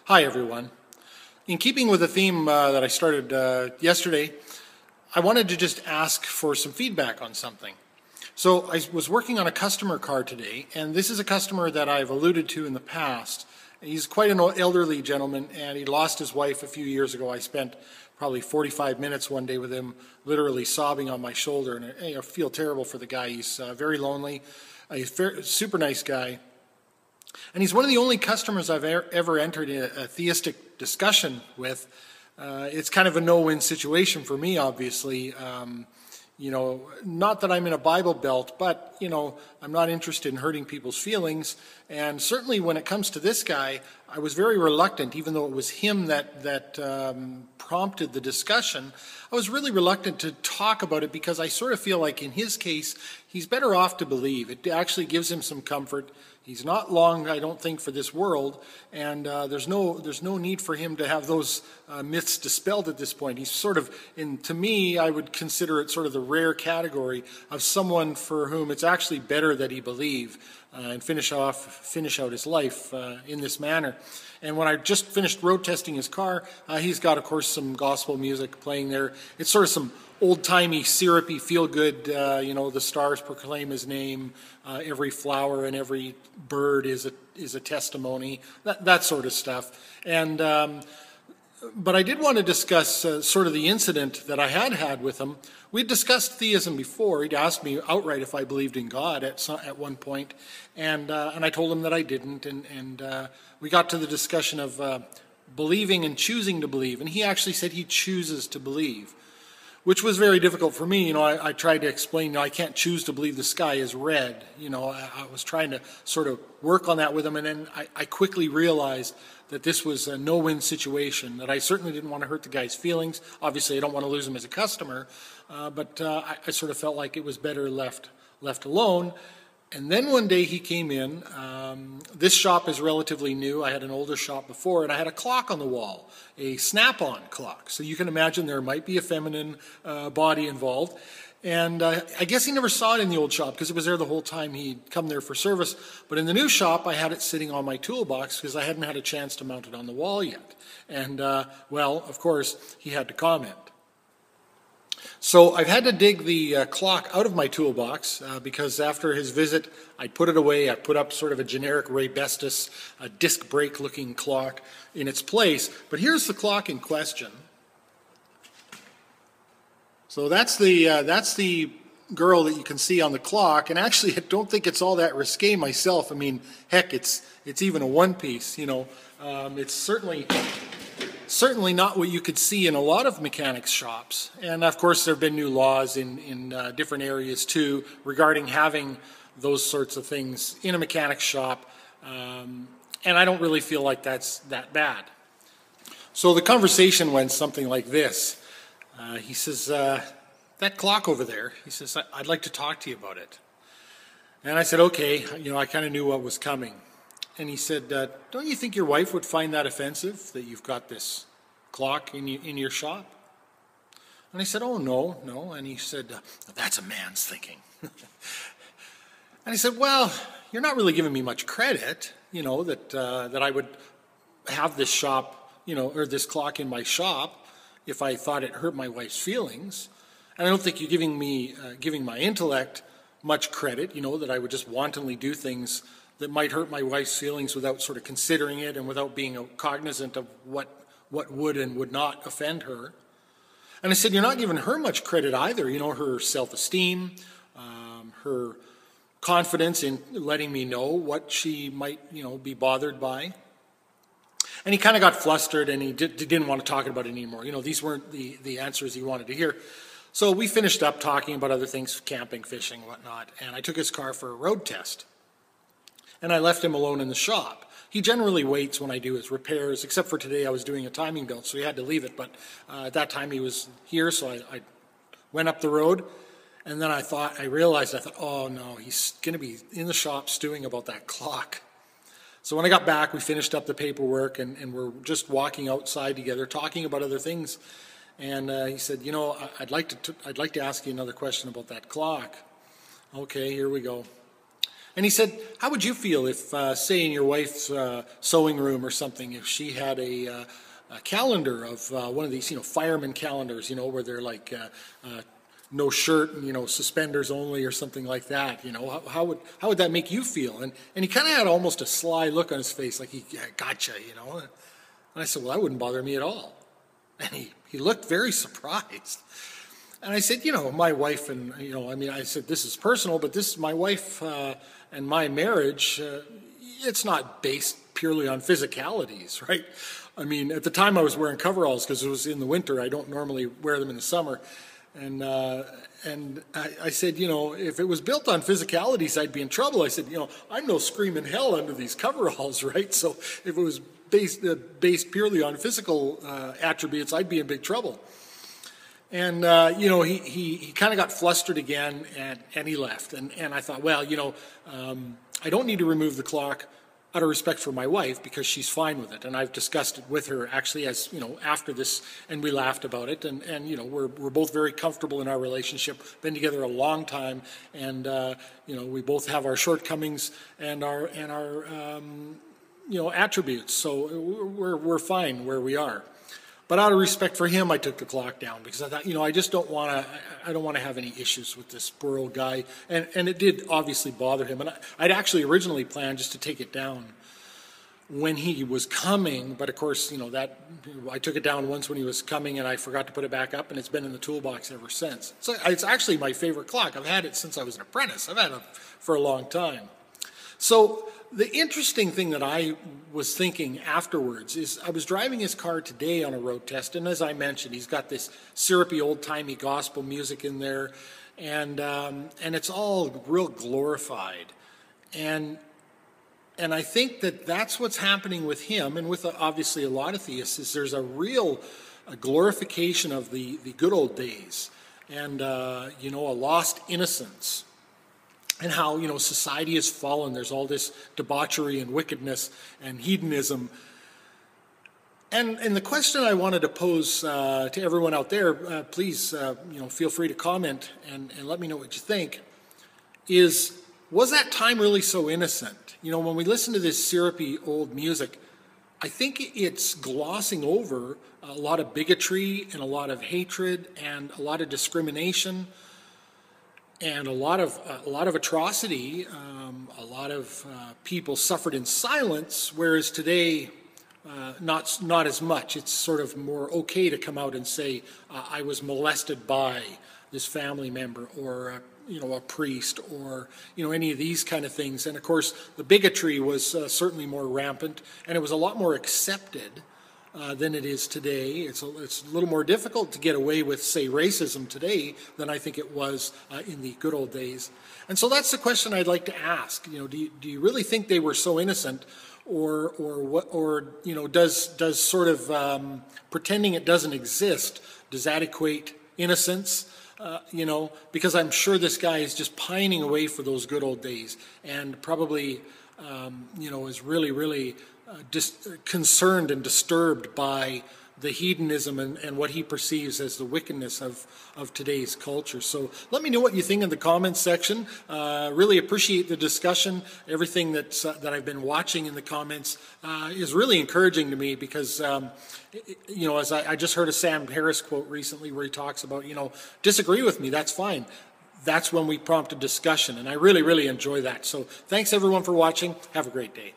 Hi everyone. In keeping with the theme that I started yesterday, I wanted to just ask for some feedback on something. So I was working on a customer car today, and this is a customer that I've alluded to in the past. He's quite an elderly gentleman, and he lost his wife a few years ago. I spent probably 45 minutes one day with him, literally sobbing on my shoulder, and I feel terrible for the guy. He's very lonely. He's a super nice guy. And he's one of the only customers I've ever entered in a theistic discussion with. It's kind of a no-win situation for me, obviously. Not that I'm in a Bible belt, but, I'm not interested in hurting people's feelings. And certainly when it comes to this guy, I was very reluctant, even though it was him that prompted the discussion. I was really reluctant to talk about it because I sort of feel like in his case, he's better off to believe. It actually gives him some comfort. He's not long, I don't think, for this world, and there's no need for him to have those myths dispelled at this point. He's sort of, to me, I would consider it sort of the rare category of someone for whom it's actually better that he believe and finish out his life in this manner. And when I just finished road testing his car, he's got, of course, some gospel music playing there. It's sort of some old-timey, syrupy, feel-good, the stars proclaim his name, every flower and every bird is a testimony, that sort of stuff. And but I did want to discuss sort of the incident that I had with him. We'd discussed theism before. He'd asked me outright if I believed in God at one point, and I told him that I didn't, and we got to the discussion of believing and choosing to believe, and he actually said he chooses to believe, which was very difficult for me. I tried to explain, I can't choose to believe the sky is red. I was trying to sort of work on that with him, and then I quickly realized that this was a no-win situation, that I certainly didn't want to hurt the guy's feelings. Obviously, I don't want to lose him as a customer, but I sort of felt like it was better left alone. And then one day he came in. This shop is relatively new. I had an older shop before, and I had a clock on the wall, a snap-on clock. So you can imagine there might be a feminine body involved. And I guess he never saw it in the old shop because it was there the whole time he'd come there for service. But in the new shop, I had it sitting on my toolbox because I hadn't had a chance to mount it on the wall yet. And, of course, he had to comment. So I've had to dig the clock out of my toolbox because after his visit, I put it away. I put up sort of a generic Raybestos, a disc brake looking clock in its place. But here's the clock in question. So that's the girl that you can see on the clock. And actually, I don't think it's all that risque myself. I mean, heck, it's even a one-piece. It's certainly not what you could see in a lot of mechanics shops. And of course, there have been new laws in different areas too regarding having those sorts of things in a mechanics shop. And I don't really feel like that's that bad. So the conversation went something like this. He says, that clock over there, he says, I'd like to talk to you about it. And I said, okay, I kind of knew what was coming. And he said, don't you think your wife would find that offensive, that you've got this clock in your shop? And I said, oh, no. And he said, that's a man's thinking. And I said, well, you're not really giving me much credit, that I would have this shop, or this clock in my shop if I thought it hurt my wife's feelings. And I don't think you're giving my intellect much credit, that I would just wantonly do things that might hurt my wife's feelings without sort of considering it and without being cognizant of what would and would not offend her. And I said, you're not giving her much credit either, her self-esteem, her confidence in letting me know what she might, be bothered by. And he kind of got flustered, and he didn't want to talk about it anymore. These weren't the answers he wanted to hear. So we finished up talking about other things, camping, fishing, whatnot, and I took his car for a road test. And I left him alone in the shop. He generally waits when I do his repairs, except for today I was doing a timing belt, so he had to leave it. But at that time he was here, so I went up the road, and then I realized, oh no, he's going to be in the shop stewing about that clock. So when I got back, we finished up the paperwork, and we're just walking outside together, talking about other things. And he said, I'd like to ask you another question about that clock. Okay, here we go. And he said, how would you feel if, say, in your wife's sewing room or something, if she had a calendar of one of these, fireman calendars, where they're like no shirt and, suspenders only or something like that, how would that make you feel? And he kind of had almost a sly look on his face, like he gotcha, And I said, well, that wouldn't bother me at all. And he looked very surprised. And I said, my wife and, I said, this is personal, but this is my wife and my marriage. It's not based purely on physicalities, right? I mean, at the time I was wearing coveralls because it was in the winter. I don't normally wear them in the summer. And I said, if it was built on physicalities, I'd be in trouble. I said, I'm no screaming hell under these coveralls, right? So if it was based purely on physical attributes, I'd be in big trouble. And, he kind of got flustered again, and he left. And I thought, well, I don't need to remove the clock out of respect for my wife because she's fine with it. And I've discussed it with her actually as, after this, and we laughed about it. And we're both very comfortable in our relationship, been together a long time. And, we both have our shortcomings and our attributes. So we're fine where we are. But out of respect for him, I took the clock down because I thought, I just don't want to have any issues with this poor old guy. And it did obviously bother him. And I'd actually originally planned just to take it down when he was coming. But of course, that I took it down once when he was coming and I forgot to put it back up, and it's been in the toolbox ever since. So it's actually my favorite clock. I've had it since I was an apprentice. I've had it for a long time. So the interesting thing that I was thinking afterwards is I was driving his car today on a road test, and as I mentioned, he's got this syrupy old-timey gospel music in there, and it's all real glorified. And I think that's what's happening with him, and with obviously a lot of theists, is there's a glorification of the good old days, and a lost innocence. And how, society has fallen. There's all this debauchery and wickedness and hedonism. And the question I wanted to pose to everyone out there, please, feel free to comment and let me know what you think, was that time really so innocent? When we listen to this syrupy old music, I think it's glossing over a lot of bigotry and a lot of hatred and a lot of discrimination and a lot of atrocity. A lot of people suffered in silence, whereas today, not as much. It's sort of more okay to come out and say, I was molested by this family member, or a priest, or any of these kind of things. And of course, the bigotry was certainly more rampant, and it was a lot more accepted than it is today. It's a little more difficult to get away with, say, racism today than I think it was in the good old days. And so that's the question I'd like to ask. Do you really think they were so innocent, or what? Or does sort of pretending it doesn't exist, does that equate innocence? Because I'm sure this guy is just pining away for those good old days, and probably is really concerned and disturbed by the hedonism and what he perceives as the wickedness of today's culture. So let me know what you think in the comments section. Really appreciate the discussion. Everything that I've been watching in the comments is really encouraging to me, because as I just heard a Sam Harris quote recently where he talks about, disagree with me, that's fine. That's when we prompt a discussion, and I really enjoy that. So thanks everyone for watching. Have a great day.